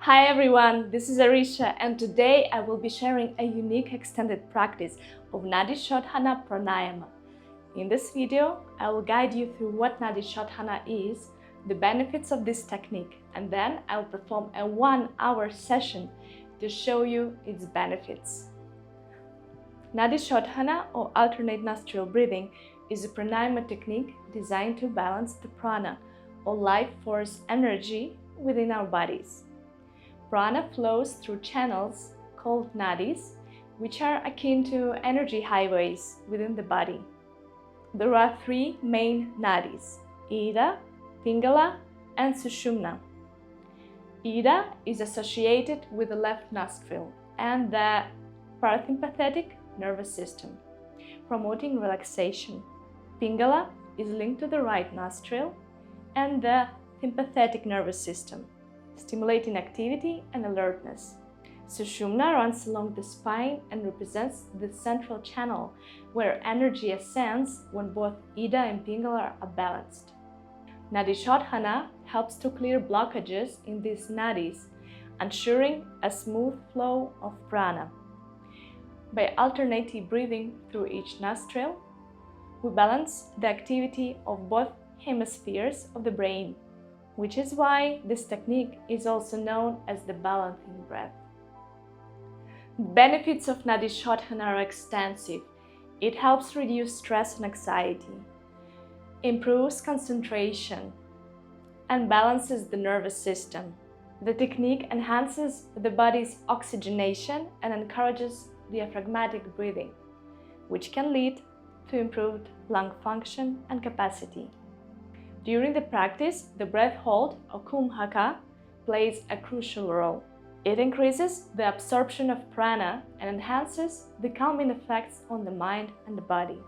Hi everyone, this is Arisha and today I will be sharing a unique extended practice of Nadi Shodhana Pranayama. In this video, I will guide you through what Nadi Shodhana is, the benefits of this technique, and then I will perform a 1-hour session to show you its benefits. Nadi Shodhana or alternate nostril breathing is a pranayama technique designed to balance the prana or life force energy within our bodies. Prana flows through channels called nadis, which are akin to energy highways within the body. There are three main nadis: Ida, Pingala, and Sushumna. Ida is associated with the left nostril and the parasympathetic nervous system, promoting relaxation. Pingala is linked to the right nostril and the sympathetic nervous system, stimulating activity and alertness. Sushumna runs along the spine and represents the central channel where energy ascends when both Ida and Pingala are balanced. Nadi Shodhana helps to clear blockages in these nadis, ensuring a smooth flow of prana. By alternating breathing through each nostril, we balance the activity of both hemispheres of the brain, which is why this technique is also known as the balancing breath. Benefits of Nadi Shodhana are extensive. It helps reduce stress and anxiety, improves concentration, and balances the nervous system. The technique enhances the body's oxygenation and encourages diaphragmatic breathing, which can lead to improved lung function and capacity. During the practice, the breath hold, or kumhaka, plays a crucial role. It increases the absorption of prana and enhances the calming effects on the mind and the body.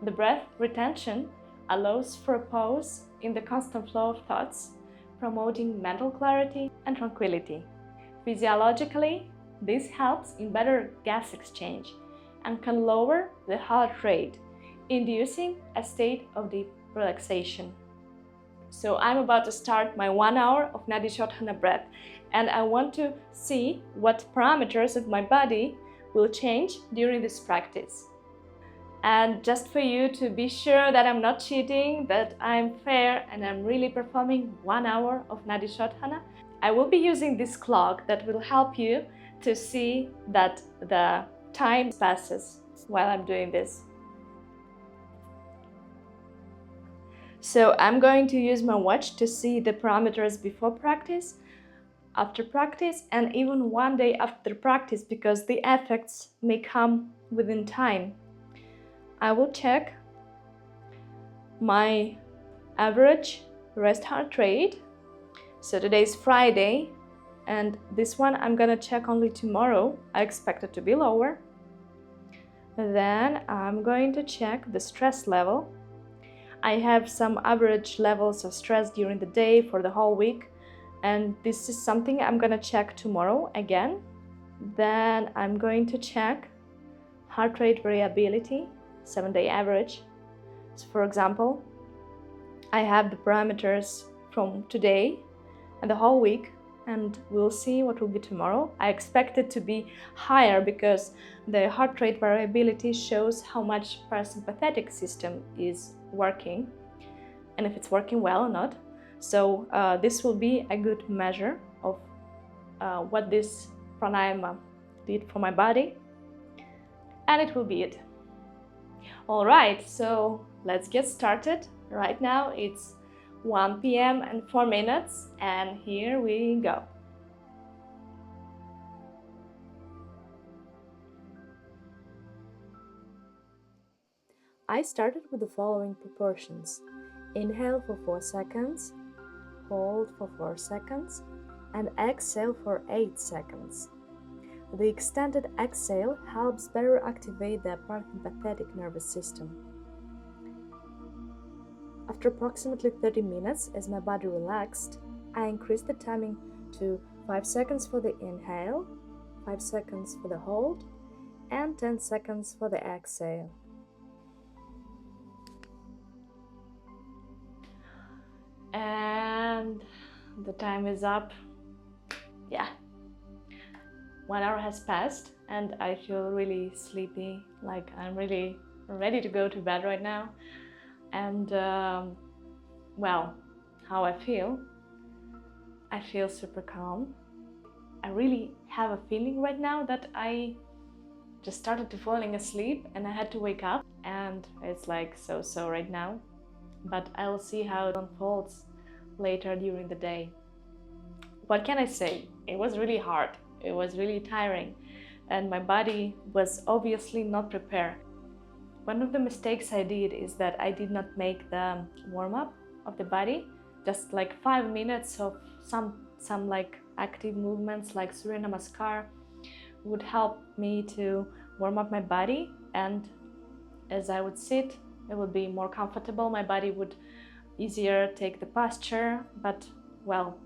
The breath retention allows for a pause in the constant flow of thoughts, promoting mental clarity and tranquility. Physiologically, this helps in better gas exchange and can lower the heart rate, inducing a state of deep relaxation. So I'm about to start my 1 hour of Nadi Shodhana breath, and I want to see what parameters of my body will change during this practice. And just for you to be sure that I'm not cheating, that I'm fair and I'm really performing 1 hour of Nadi Shodhana, I will be using this clock that will help you to see that the time passes while I'm doing this. So I'm going to use my watch to see the parameters before practice, after practice, and even 1 day after practice, because the effects may come within time. I will check my average rest heart rate. So today is Friday, and this one I'm gonna check only tomorrow. I expect it to be lower. Then I'm going to check the stress level. I have some average levels of stress during the day for the whole week, and this is something I'm gonna check tomorrow again. Then I'm going to check heart rate variability, 7-day average. So for example, I have the parameters from today and the whole week, and we'll see what will be tomorrow. I expect it to be higher because the heart rate variability shows how much parasympathetic system is working and if it's working well or not. So this will be a good measure of what this pranayama did for my body, and it will be it. All right, so let's get started. Right now it's 1 p.m. and 4 minutes, and here we go. I started with the following proportions: inhale for 4 seconds, hold for 4 seconds, and exhale for 8 seconds. The extended exhale helps better activate the parasympathetic nervous system. After approximately 30 minutes, as my body relaxed, I increased the timing to 5 seconds for the inhale, 5 seconds for the hold, and 10 seconds for the exhale. And the time is up. yeah, 1 hour has passed and I feel really sleepy, like I'm really ready to go to bed right now. And well, how I feel super calm. I really have a feeling right now that I just started to falling asleep and I had to wake up, and it's like so right now, but I will see how it unfolds later during the day. What can I say? It was really hard, it was really tiring, and my body was obviously not prepared. One of the mistakes I did is that I did not make the warm-up of the body, just like 5 minutes of some like active movements like Surya Namaskar would help me to warm up my body, and as I would sit, it would be more comfortable, my body would easier take the posture. But well,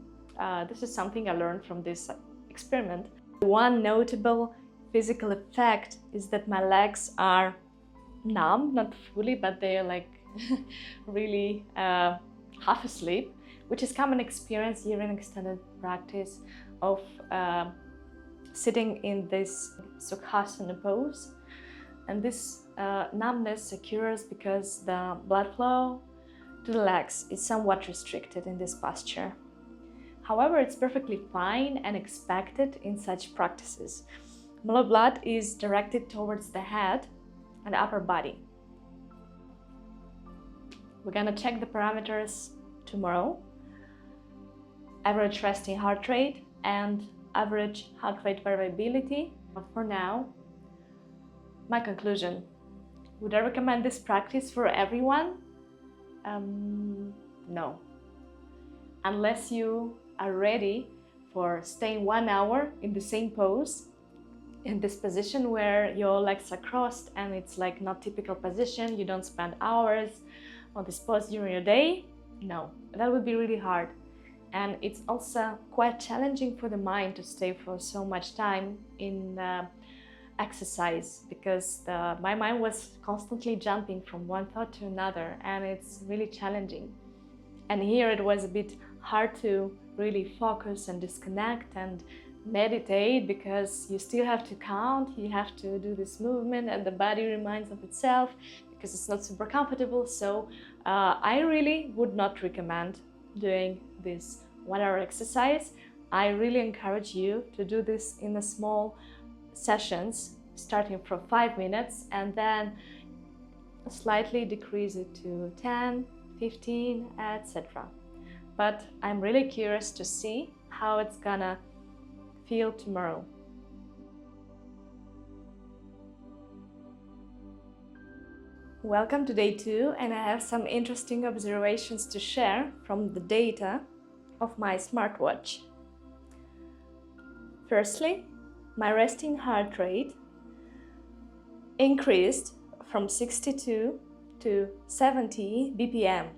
this is something I learned from this experiment. One notable physical effect is that my legs are numb, not fully, but they're like really half asleep, which is common experience during extended practice of sitting in this Sukhasana pose. And this numbness occurs because the blood flow to the legs is somewhat restricted in this posture. However, it's perfectly fine and expected in such practices. Blood is directed towards the head and upper body. We're gonna check the parameters tomorrow: average resting heart rate and average heart rate variability. But for now, my conclusion: would I recommend this practice for everyone? No. Unless you are ready for staying 1 hour in the same pose, in this position where your legs are crossed and it's like not typical position, you don't spend hours on this pose during your day. No, that would be really hard. And it's also quite challenging for the mind to stay for so much time in exercise, because my mind was constantly jumping from one thought to another, and it's really challenging. And here it was a bit hard to really focus and disconnect and meditate, because you still have to count, you have to do this movement, and the body reminds of itself because it's not super comfortable. So I really would not recommend doing this 1 hour exercise. I really encourage you to do this in a small sessions, starting from 5 minutes and then slightly decrease it to 10, 15, etc. But I'm really curious to see how it's gonna feel tomorrow. Welcome to day 2, and I have some interesting observations to share from the data of my smartwatch. Firstly, my resting heart rate increased from 62 to 70 BPM.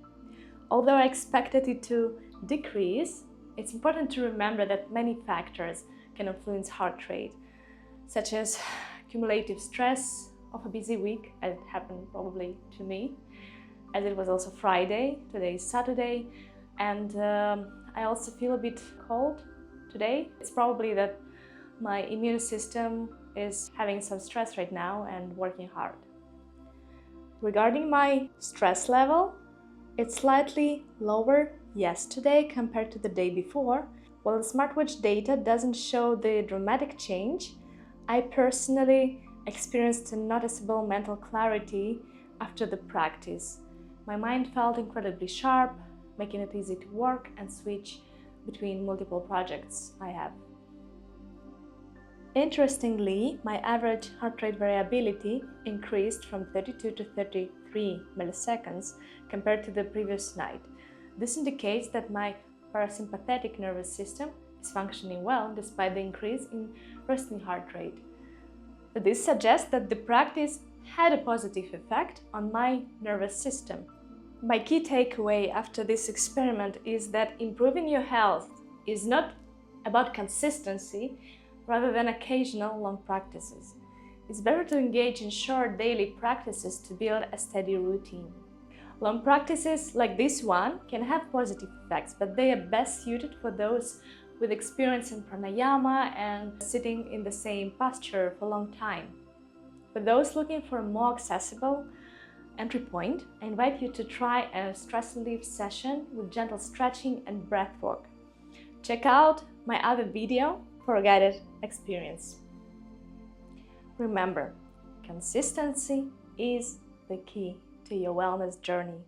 Although I expected it to decrease, it's important to remember that many factors can influence heart rate, such as cumulative stress of a busy week, as it happened probably to me, as it was also Friday, today is Saturday, and I also feel a bit cold today. It's probably that my immune system is having some stress right now and working hard. Regarding my stress level, it's slightly lower yesterday compared to the day before. While the smartwatch data doesn't show the dramatic change, I personally experienced a noticeable mental clarity after the practice. My mind felt incredibly sharp, making it easy to work and switch between multiple projects I have. Interestingly, my average heart rate variability increased from 32 to 33 milliseconds compared to the previous night. This indicates that my parasympathetic nervous system is functioning well despite the increase in resting heart rate. This suggests that the practice had a positive effect on my nervous system. My key takeaway after this experiment is that improving your health is not about consistency rather than occasional long practices. It's better to engage in short daily practices to build a steady routine. Long practices like this one can have positive effects, but they are best suited for those with experience in pranayama and sitting in the same posture for a long time. For those looking for a more accessible entry point, I invite you to try a stress relief session with gentle stretching and breath work. Check out my other video for a guided experience. Remember, consistency is the key to your wellness journey.